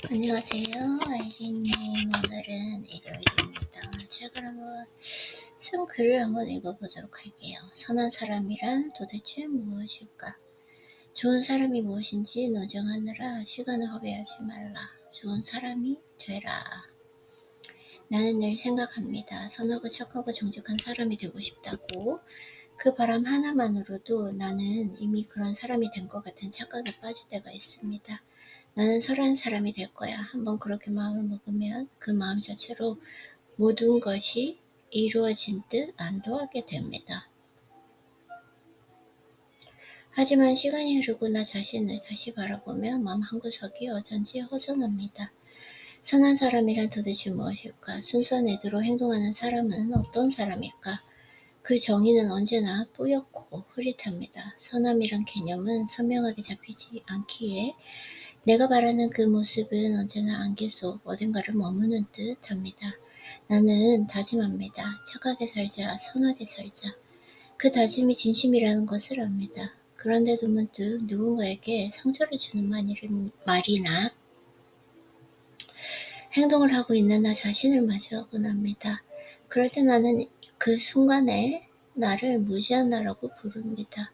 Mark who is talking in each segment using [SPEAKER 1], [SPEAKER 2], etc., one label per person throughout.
[SPEAKER 1] 안녕하세요. 아이린님. 오늘은 일요일입니다. 제가 그러면 쓴 글을 한번 읽어보도록 할게요. 선한 사람이란 도대체 무엇일까? 좋은 사람이 무엇인지 논증하느라 시간을 허비하지 말라. 좋은 사람이 되라. 나는 늘 생각합니다. 선하고 착하고 정직한 사람이 되고 싶다고. 그 바람 하나만으로도 나는 이미 그런 사람이 된 것 같은 착각에 빠질 때가 있습니다. 나는 선한 사람이 될 거야. 한번 그렇게 마음을 먹으면 그 마음 자체로 모든 것이 이루어진 듯 안도하게 됩니다. 하지만 시간이 흐르고 나 자신을 다시 바라보면 마음 한구석이 어쩐지 허전합니다. 선한 사람이란 도대체 무엇일까? 순수한 의도로 행동하는 사람은 어떤 사람일까? 그 정의는 언제나 뿌옇고 흐릿합니다. 선함이란 개념은 선명하게 잡히지 않기에 내가 바라는 그 모습은 언제나 안개 속 어딘가를 머무는 듯 합니다. 나는 다짐합니다. 착하게 살자, 선하게 살자. 그 다짐이 진심이라는 것을 압니다. 그런데도 문득 누군가에게 상처를 주는 말이나 행동을 하고 있는 나 자신을 마주하곤 합니다. 그럴 때 나는 그 순간에 나를 무지한 나라고 부릅니다.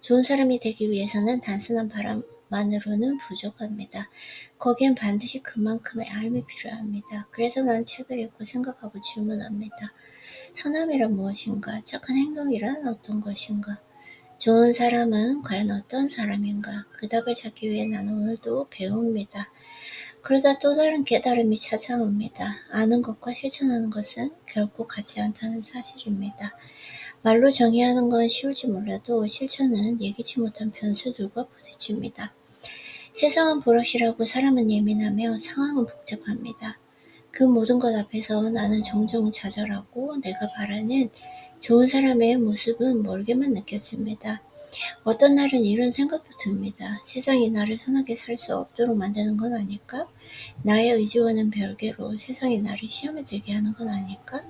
[SPEAKER 1] 좋은 사람이 되기 위해서는 단순한 바람만으로는 부족합니다. 거기엔 반드시 그만큼의 삶이 필요합니다. 그래서 나는 책을 읽고 생각하고 질문합니다. 선함이란 무엇인가? 착한 행동이란 어떤 것인가? 좋은 사람은 과연 어떤 사람인가? 그 답을 찾기 위해 나는 오늘도 배웁니다. 그러다 또 다른 깨달음이 찾아옵니다. 아는 것과 실천하는 것은 결코 같지 않다는 사실입니다. 말로 정의하는 건 쉬울지 몰라도 실천은 예기치 못한 변수들과 부딪힙니다. 세상은 불확실하고 사람은 예민하며 상황은 복잡합니다. 그 모든 것 앞에서 나는 종종 좌절하고 내가 바라는 좋은 사람의 모습은 멀게만 느껴집니다. 어떤 날은 이런 생각도 듭니다. 세상이 나를 선하게 살 수 없도록 만드는 건 아닐까? 나의 의지와는 별개로 세상이 나를 시험에 들게 하는 건 아닐까?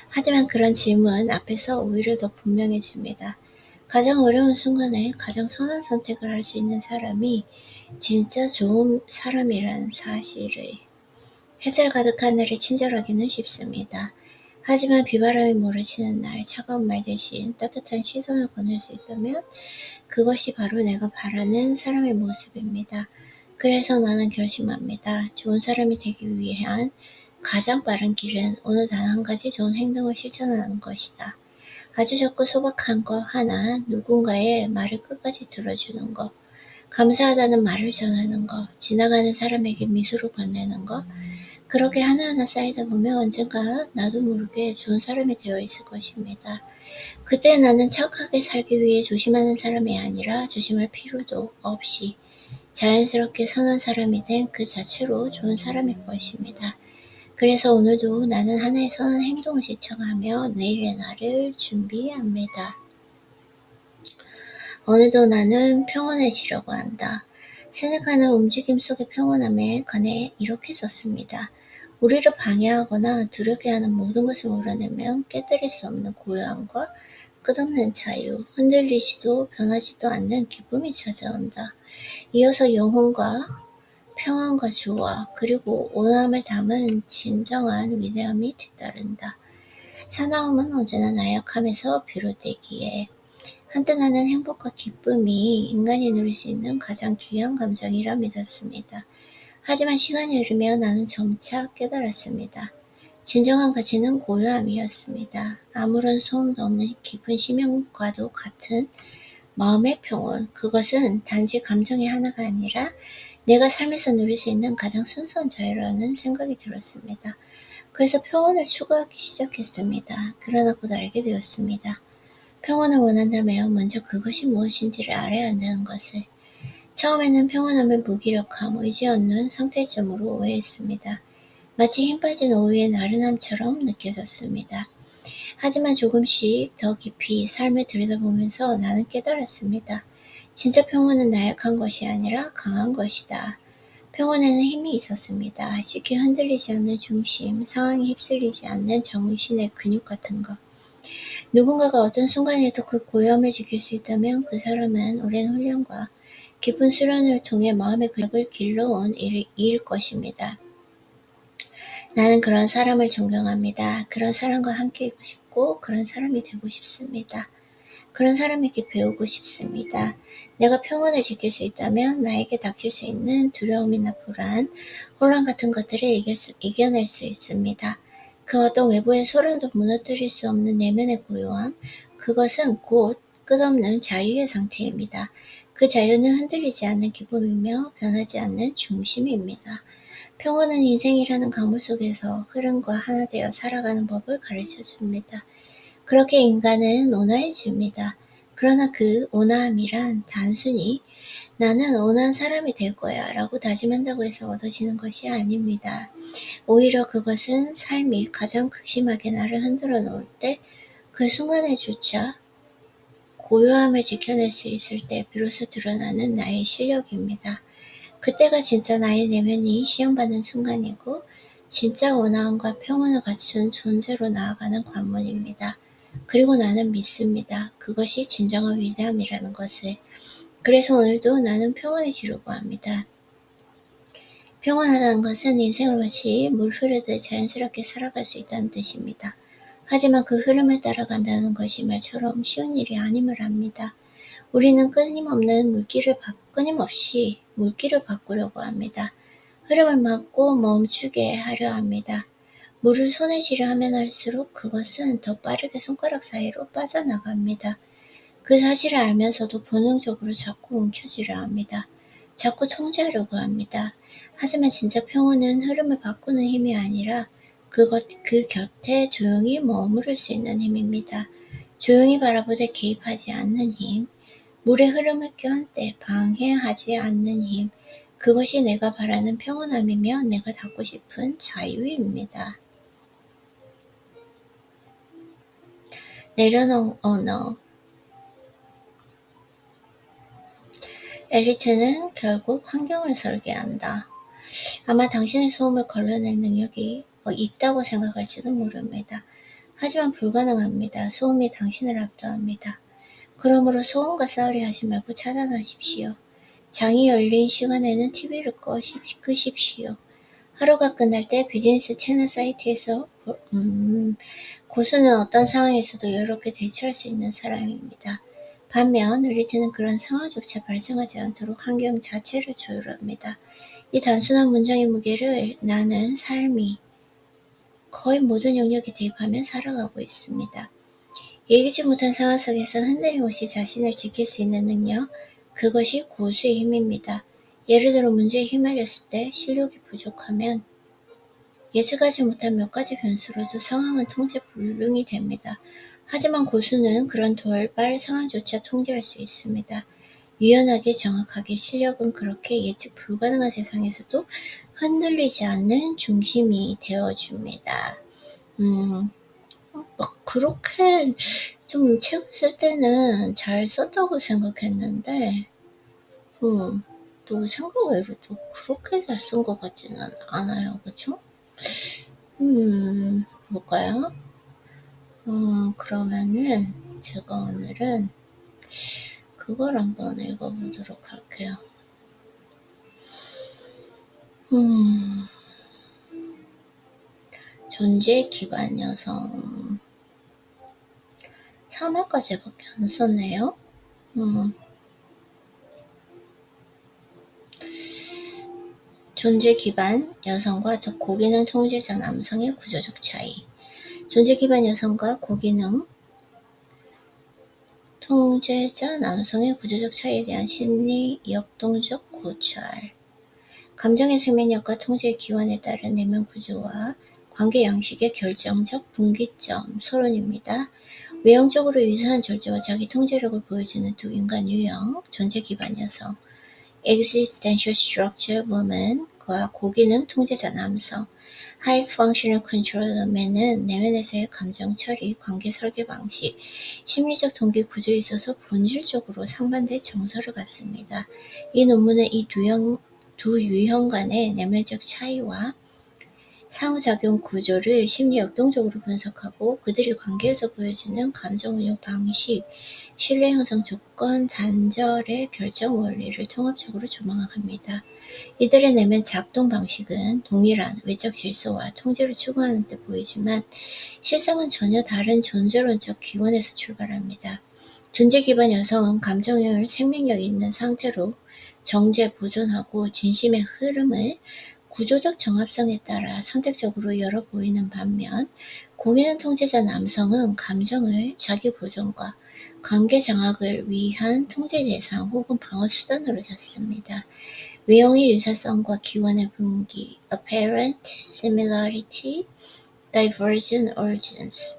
[SPEAKER 1] 하지만 그런 질문 앞에서 오히려 더 분명해집니다. 가장 어려운 순간에 가장 선한 선택을 할 수 있는 사람이 진짜 좋은 사람이라는 사실을 햇살 가득한 날에 친절하기는 쉽습니다. 하지만 비바람이 몰아치는 날 차가운 말 대신 따뜻한 시선을 건넬 수 있다면 그것이 바로 내가 바라는 사람의 모습입니다. 그래서 나는 결심합니다. 좋은 사람이 되기 위한 가장 빠른 길은 오늘 단 한 가지 좋은 행동을 실천하는 것이다. 아주 작고 소박한 거 하나, 누군가의 말을 끝까지 들어주는 거, 감사하다는 말을 전하는 거, 지나가는 사람에게 미소를 건네는 거, 그렇게 하나하나 쌓이다 보면 언젠가 나도 모르게 좋은 사람이 되어 있을 것입니다. 그때 나는 착하게 살기 위해 조심하는 사람이 아니라 조심할 필요도 없이 자연스럽게 선한 사람이 된 그 자체로 좋은 사람일 것입니다. 그래서 오늘도 나는 하나의 선한 행동을 실천하며 내일의 날을 준비합니다. 오늘도 나는 평온해지려고 한다. 세네카는 움직임 속의 평온함에 관해 이렇게 썼습니다. 우리를 방해하거나 두렵게 하는 모든 것을 몰아내면 깨뜨릴 수 없는 고요함과 끝없는 자유, 흔들리지도 변하지도 않는 기쁨이 찾아온다. 이어서 영혼과 평안과 조화, 그리고 온함을 담은 진정한 위대함이 뒤따른다. 사나움은 언제나 나약함에서 비롯되기에 한때 나는 행복과 기쁨이 인간이 누릴 수 있는 가장 귀한 감정이라 믿었습니다. 하지만 시간이 흐르며 나는 점차 깨달았습니다. 진정한 가치는 고요함이었습니다. 아무런 소음도 없는 깊은 심연과도 같은 마음의 평온, 그것은 단지 감정의 하나가 아니라 내가 삶에서 누릴 수 있는 가장 순수한 자유라는 생각이 들었습니다. 그래서 평온을 추구하기 시작했습니다. 그러나 곧 알게 되었습니다. 평온을 원한다면 먼저 그것이 무엇인지를 알아야 한다는 것을. 처음에는 평온함을 무기력함, 의지 없는 상태점으로 오해했습니다. 마치 힘 빠진 오후의 나른함처럼 느껴졌습니다. 하지만 조금씩 더 깊이 삶을 들여다보면서 나는 깨달았습니다. 진짜 평온은 나약한 것이 아니라 강한 것이다. 평온에는 힘이 있었습니다. 쉽게 흔들리지 않는 중심, 상황에 휩쓸리지 않는 정신의 근육 같은 것. 누군가가 어떤 순간에도 그 고요함을 지킬 수 있다면 그 사람은 오랜 훈련과 깊은 수련을 통해 마음의 근력을 길러온 일일 것입니다. 나는 그런 사람을 존경합니다. 그런 사람과 함께 있고 싶고 그런 사람이 되고 싶습니다. 그런 사람에게 배우고 싶습니다. 내가 평온을 지킬 수 있다면 나에게 닥칠 수 있는 두려움이나 불안, 혼란 같은 것들을 이겨낼 수 있습니다. 그 어떤 외부의 소란도 무너뜨릴 수 없는 내면의 고요함, 그것은 곧 끝없는 자유의 상태입니다. 그 자유는 흔들리지 않는 기쁨이며 변하지 않는 중심입니다. 평온은 인생이라는 강물 속에서 흐름과 하나 되어 살아가는 법을 가르쳐줍니다. 그렇게 인간은 온화해집니다. 그러나 그 온화함이란 단순히 나는 온화한 사람이 될 거야 라고 다짐한다고 해서 얻어지는 것이 아닙니다. 오히려 그것은 삶이 가장 극심하게 나를 흔들어 놓을 때 그 순간에조차 고요함을 지켜낼 수 있을 때 비로소 드러나는 나의 실력입니다. 그때가 진짜 나의 내면이 시험받는 순간이고 진짜 온화함과 평온을 갖춘 존재로 나아가는 관문입니다. 그리고 나는 믿습니다. 그것이 진정한 위대함이라는 것을. 그래서 오늘도 나는 평온해지려고 합니다. 평온하다는 것은 인생을 마치 물 흐르듯 자연스럽게 살아갈 수 있다는 뜻입니다. 하지만 그 흐름을 따라간다는 것이 말처럼 쉬운 일이 아님을 압니다. 우리는 끊임없이 물길을 바꾸려고 합니다. 흐름을 막고 멈추게 하려 합니다. 물을 손에 쥐려 하면 할수록 그것은 더 빠르게 손가락 사이로 빠져나갑니다. 그 사실을 알면서도 본능적으로 자꾸 움켜쥐려 합니다. 자꾸 통제하려고 합니다. 하지만 진짜 평온은 흐름을 바꾸는 힘이 아니라 그 곁에 조용히 머무를 수 있는 힘입니다. 조용히 바라보되 개입하지 않는 힘, 물의 흐름을 껴안되 방해하지 않는 힘, 그것이 내가 바라는 평온함이며 내가 갖고 싶은 자유입니다. 내려놓은 언어. 엘리트는 결국 환경을 설계한다. 아마 당신의 소음을 걸러낼 능력이 있다고 생각할지도 모릅니다. 하지만 불가능합니다. 소음이 당신을 압도합니다. 그러므로 소음과 싸우려 하지 말고 차단하십시오. 장이 열린 시간에는 TV를 끄십시오. 하루가 끝날 때 비즈니스 채널 사이트에서 고수는 어떤 상황에서도 여유롭게 대처할 수 있는 사람입니다. 반면 엘리트는 그런 상황조차 발생하지 않도록 환경 자체를 조율합니다. 이 단순한 문장의 무게를 나는 삶이 거의 모든 영역에 대입하며 살아가고 있습니다. 예기치 못한 상황 속에서 흔들림 없이 자신을 지킬 수 있는 능력, 그것이 고수의 힘입니다. 예를 들어 문제에 휘말렸을 때 실력이 부족하면 예측하지 못한 몇 가지 변수로도 상황은 통제 불능이 됩니다. 하지만 고수는 그런 돌발 상황조차 통제할 수 있습니다. 유연하게 정확하게 실력은 그렇게 예측 불가능한 세상에서도 흔들리지 않는 중심이 되어줍니다. 그렇게 좀 책을 쓸 때는 잘 썼다고 생각했는데 또 생각외로 또 그렇게 잘 쓴 것 같지는 않아요. 그쵸? 볼까요? 그러면은 제가 오늘은 그걸 한번 읽어보도록 할게요. 존재 기반 여성 3화까지밖에 안 썼네요. 존재 기반 여성과 고기능 통제자 남성의 구조적 차이. 존재 기반 여성과 고기능 통제자 남성의 구조적 차이에 대한 심리 역동적 고찰. 감정의 생명력과 통제의 기원에 따른 내면 구조와 관계 양식의 결정적 분기점 서론입니다. 외형적으로 유사한 절제와 자기 통제력을 보여주는 두 인간 유형, 존재 기반 여성, existential structure woman과 고기능 통제자 남성, high functional control woman은 내면에서의 감정 처리, 관계 설계 방식, 심리적 동기 구조에 있어서 본질적으로 상반된 정서를 갖습니다. 이 논문은 이 두 유형 간의 내면적 차이와 상호작용 구조를 심리 역동적으로 분석하고 그들이 관계에서 보여주는 감정 운용 방식, 신뢰 형성 조건, 단절의 결정 원리를 통합적으로 조망합니다. 이들의 내면 작동 방식은 동일한 외적 질서와 통제를 추구하는 듯 보이지만 실상은 전혀 다른 존재론적 기원에서 출발합니다. 존재 기반 여성은 감정을 생명력 있는 상태로 정제 보존하고 진심의 흐름을 구조적 정합성에 따라 선택적으로 열어 보이는 반면 공인은 통제자 남성은 감정을 자기 보존과 관계 장악을 위한 통제 대상 혹은 방어 수단으로 잡습니다. 외형의 유사성과 기원의 분기 apparent similarity, divergent origins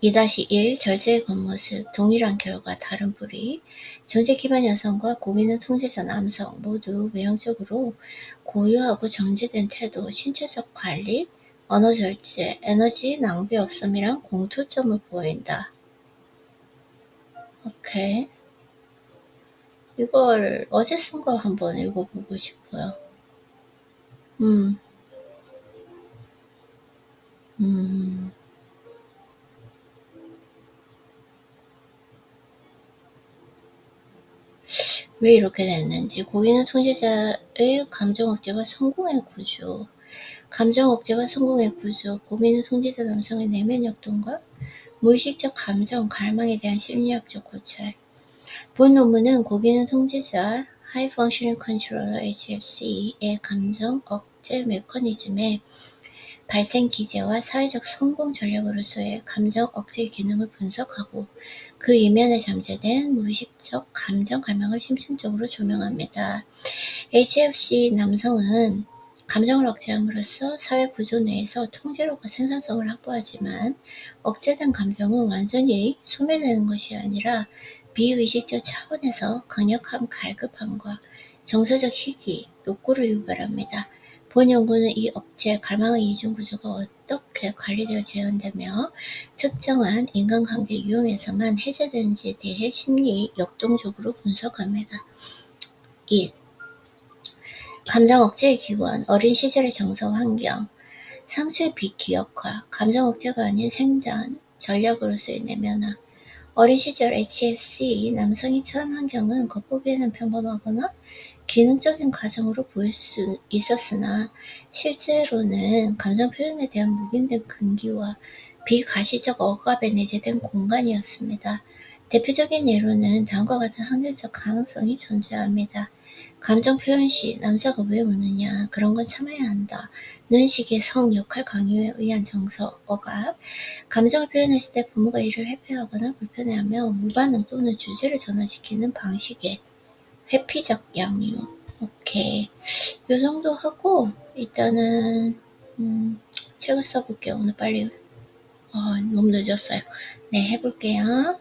[SPEAKER 1] 2-1 절제의 겉모습, 동일한 결과 다른 뿌리 존재 기반 여성과 공인은 통제자 남성 모두 외형적으로 고유하고 정제된 태도, 신체적 관리, 언어 절제, 에너지 낭비 없음이란 공통점을 보인다. 오케이. 이걸 어제 쓴 거 한번 읽어보고 싶어요. 왜 이렇게 됐는지. 고기는 통제자의 감정 억제와 성공의 구조. 감정 억제와 성공의 구조. 고기는 통제자 남성의 내면 역동과 무의식적 감정, 갈망에 대한 심리학적 고찰. 본 논문은 고기는 통제자 High Functional Controller HFC의 감정 억제 메커니즘의 발생 기제와 사회적 성공 전략으로서의 감정 억제 기능을 분석하고 그 이면에 잠재된 무의식적 감정 갈망을 심층적으로 조명합니다. HFC 남성은 감정을 억제함으로써 사회 구조 내에서 통제력과 생산성을 확보하지만 억제된 감정은 완전히 소멸되는 것이 아니라 비의식적 차원에서 강력한 갈급함과 정서적 희귀, 욕구를 유발합니다. 본 연구는 이 억제, 갈망의 이중 구조가 어떻게 관리되어 재현되며 특정한 인간관계 유형에서만 해제되는지에 대해 심리 역동적으로 분석합니다. 1. 감정 억제의 기원, 어린 시절의 정서 환경, 상처의 비기억화, 감정 억제가 아닌 생존, 전략으로서의 내면화. 어린 시절 HFC 남성이 처한 환경은 겉보기에는 평범하거나 기능적인 과정으로 보일 수 있었으나 실제로는 감정 표현에 대한 묵인된 근기와 비가시적 억압에 내재된 공간이었습니다. 대표적인 예로는 다음과 같은 확률적 가능성이 존재합니다. 감정 표현 시 남자가 왜 우느냐, 그런 건 참아야 한다 는 식의 성 역할 강요에 의한 정서 억압, 감정을 표현했을 때 부모가 이를 회피하거나 불편해하며 무반응 또는 주제를 전환시키는 방식의 회피적 양육. 오케이. 요 정도 하고 일단은 책을 써볼게요. 오늘 빨리 너무 늦었어요. 네, 해볼게요.